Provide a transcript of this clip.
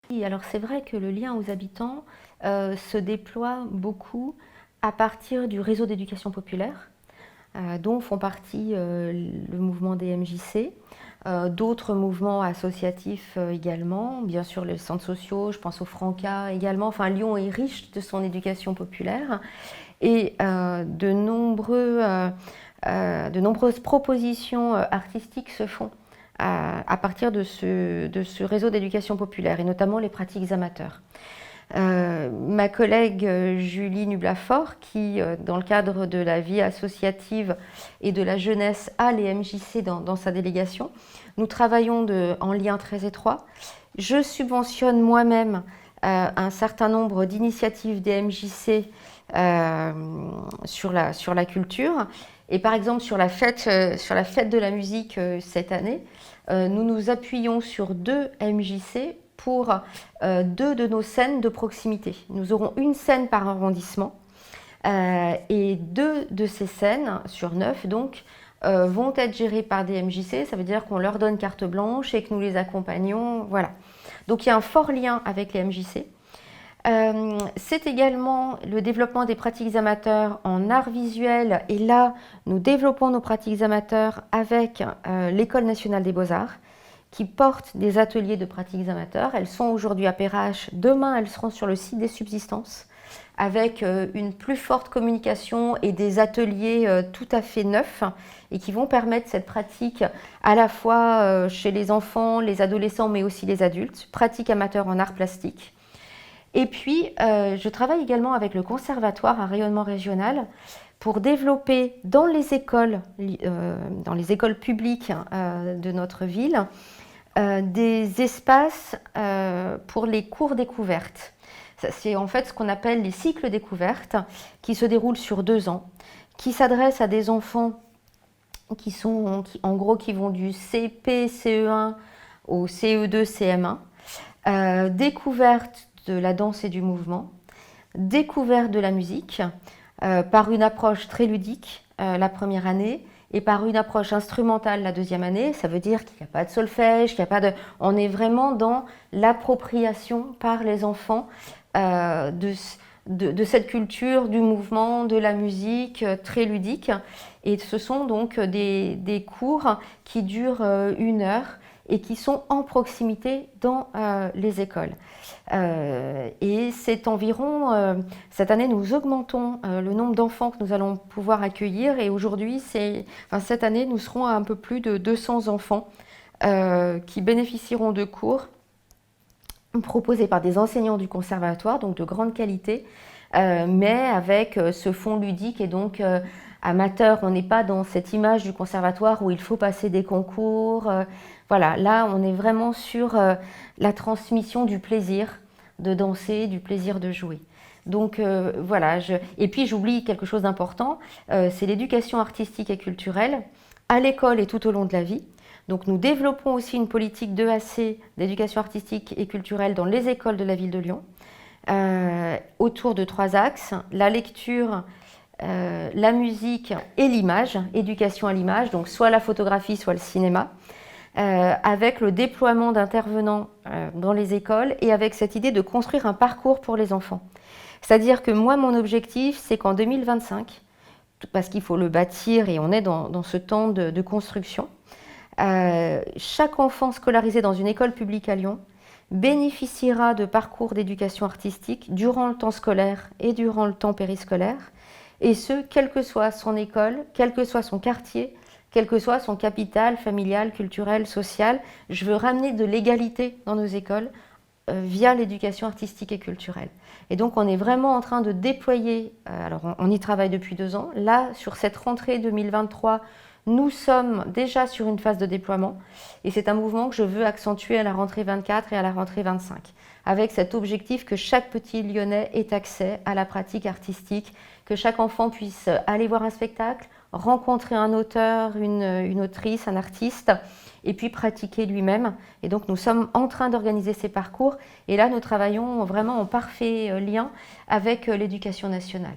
Oui, alors c'est vrai que le lien aux habitants se déploie beaucoup à partir du réseau d'éducation populaire, dont font partie le mouvement des MJC, d'autres mouvements associatifs également, bien sûr les centres sociaux, je pense au Franca également. Enfin, Lyon est riche de son éducation populaire et de nombreuses propositions artistiques se font à partir de ce réseau d'éducation populaire, et notamment les pratiques amateurs. Ma collègue Julie Nublafort, qui, dans le cadre de la vie associative et de la jeunesse, a les MJC dans sa délégation, nous travaillons en lien très étroit. Je subventionne moi-même un certain nombre d'initiatives des MJC sur la culture. Et par exemple, sur la fête de la musique cette année, nous nous appuyons sur 2 MJC pour 2 de nos scènes de proximité. Nous aurons une scène par arrondissement et 2 de ces scènes, sur 9 donc, vont être gérées par des MJC. Ça veut dire qu'on leur donne carte blanche et que nous les accompagnons. Voilà. Donc il y a un fort lien avec les MJC. C'est également le développement des pratiques amateurs en art visuel, et là nous développons nos pratiques amateurs avec l'École nationale des beaux-arts qui porte des ateliers de pratiques amateurs. Elles sont aujourd'hui à Perrache, demain elles seront sur le site des subsistances avec une plus forte communication et des ateliers tout à fait neufs et qui vont permettre cette pratique à la fois chez les enfants, les adolescents mais aussi les adultes, pratique amateur en art plastique. Et puis, je travaille également avec le conservatoire à rayonnement régional pour développer dans les écoles publiques de notre ville, des espaces pour les cours découvertes. C'est en fait ce qu'on appelle les cycles découvertes qui se déroulent sur 2 ans, qui s'adressent à des enfants qui vont du CP, CE1 au CE2, CM1, découverte de la danse et du mouvement, découverte de la musique par une approche très ludique la première année et par une approche instrumentale la deuxième année. Ça veut dire qu'il n'y a pas de solfège, on est vraiment dans l'appropriation par les enfants de cette culture, du mouvement, de la musique très ludique. Et ce sont donc des cours qui durent 1 heure et qui sont en proximité dans les écoles. Et c'est environ, cette année nous augmentons le nombre d'enfants que nous allons pouvoir accueillir, et aujourd'hui, cette année nous serons à un peu plus de 200 enfants qui bénéficieront de cours proposés par des enseignants du conservatoire, donc de grande qualité, mais avec ce fond ludique et donc amateur. On n'est pas dans cette image du conservatoire où il faut passer des concours. Voilà, là on est vraiment sur la transmission du plaisir de danser, du plaisir de jouer. Donc voilà, et puis j'oublie quelque chose d'important, c'est l'éducation artistique et culturelle à l'école et tout au long de la vie. Donc nous développons aussi une politique d'EAC, d'éducation artistique et culturelle, dans les écoles de la ville de Lyon, autour de 3 axes: la lecture, la musique et l'image, éducation à l'image, donc soit la photographie, soit le cinéma, avec le déploiement d'intervenants dans les écoles et avec cette idée de construire un parcours pour les enfants. C'est-à-dire que moi, mon objectif, c'est qu'en 2025, parce qu'il faut le bâtir et on est dans ce temps de construction, chaque enfant scolarisé dans une école publique à Lyon bénéficiera de parcours d'éducation artistique durant le temps scolaire et durant le temps périscolaire, et ce, quelle que soit son école, quel que soit son quartier, quel que soit son capital familial, culturel, social. Je veux ramener de l'égalité dans nos écoles via l'éducation artistique et culturelle. Et donc on est vraiment en train de déployer, alors on y travaille depuis 2 ans, là sur cette rentrée 2023, nous sommes déjà sur une phase de déploiement, et c'est un mouvement que je veux accentuer à la rentrée 24 et à la rentrée 25, avec cet objectif que chaque petit Lyonnais ait accès à la pratique artistique, que chaque enfant puisse aller voir un spectacle, rencontrer un auteur, une autrice, un artiste, et puis pratiquer lui-même. Et donc nous sommes en train d'organiser ces parcours, et là nous travaillons vraiment en parfait lien avec l'éducation nationale.